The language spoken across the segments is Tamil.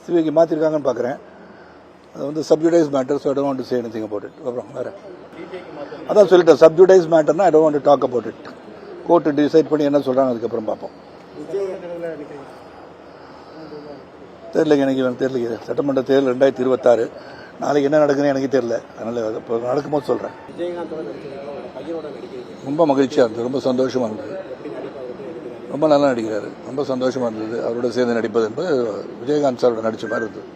சிபிஐக்கு மாற்றிருக்காங்கன்னு பார்க்குறேன். அது வந்து sub judice matter, so I don't want to say anything about it. அப்புறம் வேறு அதான் சொல்லிட்டேன், சப்ஜுடைஸ் மேட்டர்னா I don't want to talk about it. Court decide பண்ணி என்ன சொல்கிறாங்க அதுக்கப்புறம் பார்ப்போம். தெரியலைங்க, எனக்கு தெரியல. சட்டமன்ற தேர்தல் 2026 நாளைக்கு என்ன நடக்குதுன்னு எனக்கு தெரியல. அதனால் இப்போ நடக்கும்போது சொல்கிறேன். ரொம்ப மகிழ்ச்சியாக இருந்தது, ரொம்ப சந்தோஷமாக இருந்தது. ரொம்ப நல்லா நடிக்கிறாரு, ரொம்ப சந்தோஷமாக இருந்தது. அவரோட சேர்ந்து நடிப்பது என்பது விஜயகாந்த் சாரோட நடித்த மாதிரி இருந்தது.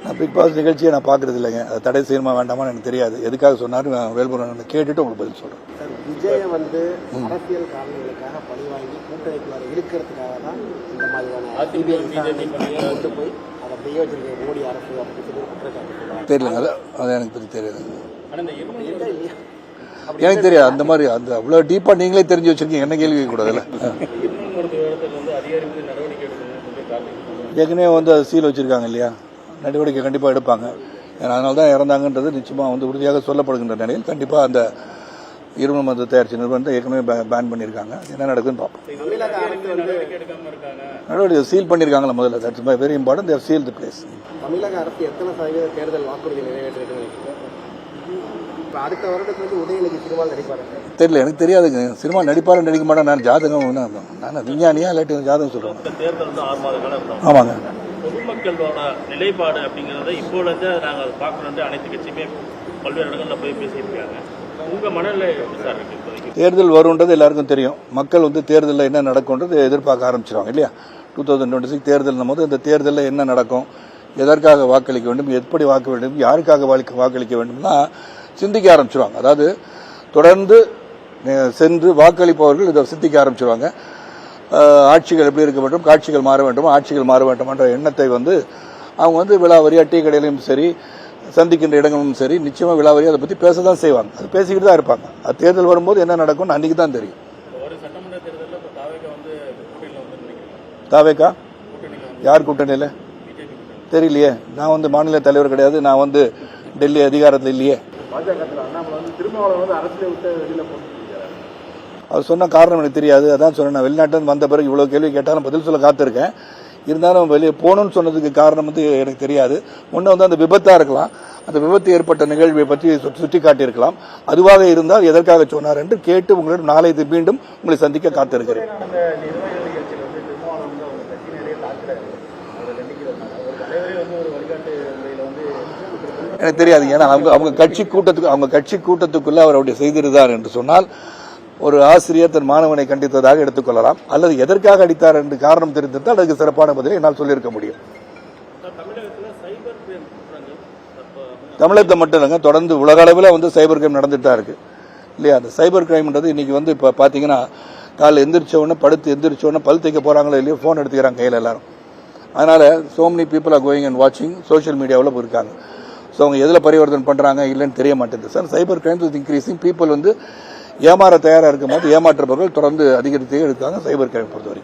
நான் பிக் பாஸ் நிகழ்ச்சியை நான் பார்க்கறது இல்லைங்க. அது தடை செய்யணுமா வேண்டாமான்னு எனக்கு தெரியாது. எதுக்காக சொன்னாரு வேல்முருகன் கேட்டுட்டு உங்களுக்கு பதில் சொல்றேன். விஜய் வந்து அரசியல் காரணங்களுக்காக பழிவாங்கி கூட்டணிக்குள்ளார இருக்கிறதுக்காக தான் இந்த மாதிரியான போய் அதை செய்ய வச்சிருக்க மோடி அரசு அப்படின்னு சொல்லி குற்றச்சாட்டு தெரியல. அது எனக்கு பற்றி தெரியாது. எனக்கு தெரியாது அந்த மாதிரி. அந்த அவ்வளோ டீப்பாக நீங்களே தெரிஞ்சு வச்சிருக்கீங்க, என்ன கேள்வி கூடாதுல்ல. ஏற்கனவே வந்து அது சீல் வச்சிருக்காங்க இல்லையா, நடவடிக்கை கண்டிப்பாக எடுப்பாங்க. ஏன்னா அதனால தான் இறந்தாங்கன்றது நிச்சயமாக வந்து உறுதியாக சொல்லப்படுகின்ற நிலையில் கண்டிப்பாக அந்த இருமல் மருந்து தயாரிச்ச நிறுவனத்தை ஏற்கனவே பேன் பண்ணியிருக்காங்க. என்ன நடக்குதுன்னு பார்ப்போம். நடவடிக்கை சீல் பண்ணியிருக்காங்களா முதல்ல, that's very important. There seal the place. தமிழக அரசு எத்தனை சதவீத தேர்தல் வாக்குறுதி நிறைவேற்றிருக்கு? அடுத்த வருடத்துல வந்து உதயநிதி சினிமா நடிப்பாரு தெரியல, எனக்கு தெரியாதுங்க. சினிமா நடிப்பாரு நடிக்க மாட்டேன். நான் ஜாதகம் நான் விஞ்ஞானியா இல்லாட்டி ஜாதகம் சொல்றேன். ஆமாங்க. பொதுமக்களோட நிலைப்பாடு அப்படிங்கிறத இப்போலேருந்து நாங்கள் அதை பார்க்கணும். அனைத்து கட்சியுமே பல்வேறு இடங்களில் போய் பேசியிருக்காங்க. உங்கள் மனநிலை எப்படி சார் இருக்கு? தேர்தல் வரும்ன்றது எல்லாருக்கும் தெரியும். மக்கள் வந்து தேர்தலில் என்ன நடக்கும்ன்றது எதிர்பார்க்க ஆரம்பிச்சிருவாங்க இல்லையா. 2026 தேர்தல் போது இந்த தேர்தலில் என்ன நடக்கும், எதற்காக வாக்களிக்க வேண்டும், எப்படி வாக்க வேண்டும், யாருக்காக வாக்களிக்க வேண்டும்னா சிந்திக்க ஆரம்பிச்சிருவாங்க. அதாவது தொடர்ந்து சென்று வாக்களிப்பவர்கள் இதை சிந்திக்க ஆரம்பிச்சிருவாங்க. ஆட்சிகள் எப்படி இருக்க வேண்டும், காட்சிகள் மாற வேண்டும், ஆட்சிகள் மாற வேண்டும் என்ற எண்ணத்தை வந்து அவங்க வந்து விழாவரியா டீ கடையிலும் சரி, சந்திக்கின்ற இடங்களும் சரி, நிச்சயமாக விழாவரி அதை பற்றி பேச தான் செய்வாங்க. அது பேசிக்கிட்டு தான் இருப்பாங்க. அது தேர்தல் வரும்போது என்ன நடக்கும்னு அன்றைக்கி தான் தெரியும். தாவேக்கா யார் கூட்டணியில் தெரியலையே. நான் வந்து மாநில தலைவர் கிடையாது. நான் வந்து டெல்லி அதிகாரத்தில் இல்லையே. அவர் சொன்ன காரணம் எனக்கு தெரியாது. அதான் சொன்னேன், நான் வெளிநாட்டில் வந்த பிறகு இவ்வளோ கேள்வி கேட்டாலும் பதில் சொல்ல காத்திருக்கேன். இருந்தாலும் வெளியே போகணும்னு சொன்னதுக்கு காரணம் வந்து எனக்கு தெரியாது. ஒன்று வந்து அந்த விபத்தாக இருக்கலாம், அந்த விபத்து ஏற்பட்ட நிகழ்வை பற்றி சுட்டி காட்டியிருக்கலாம். அதுவாக இருந்தால் எதற்காக சொன்னார் என்று கேட்டு உங்களிடம் நாளை மீண்டும் உங்களை சந்திக்க காத்திருக்கிறேன். எனக்கு தெரியாது. ஏன்னா அவங்க கட்சி கூட்டத்துக்குள்ள அவர் அப்படி செய்திருந்தார் என்று சொன்னால் ஒரு ஆசிரியர் தன் மாணவனை கண்டித்ததாக எடுத்துக்கொள்ளலாம். அல்லது எதற்காக அடித்தார் என்று காரணம் தெரிந்திருந்தால் அதுக்கு சிறப்பான பதிலை என்னால் சொல்லியிருக்க முடியும். தமிழகத்தை மட்டும் இல்லைங்க, தொடர்ந்து உலக அளவில் வந்து சைபர் கிரைம் நடந்துட்டு தான் இருக்கு இல்லையா. அந்த சைபர் கிரைம்ன்றது இன்னைக்கு வந்து இப்போ பார்த்தீங்கன்னா காலையில் எந்திரிச்ச உடனே பல் தைக்க போறாங்களோ இல்லையோ ஃபோன் எடுத்துக்கிறாங்க கையில் எல்லாரும். அதனால so many people are going and watching social மீடியாவில் இருக்காங்க. ஸோ அவங்க எதில் பரிவர்த்தனை பண்ணுறாங்க இல்லைன்னு தெரிய மாட்டேங்குது sir. Cyber crime is increasing. People வந்து ஏமாற தயாராக இருக்கும் போது ஏமாற்றப்பவர்கள் தொடர்ந்து அதிகரித்தே இருக்காங்க சைபர் கிரைம் பொறுத்தவரைக்கும்.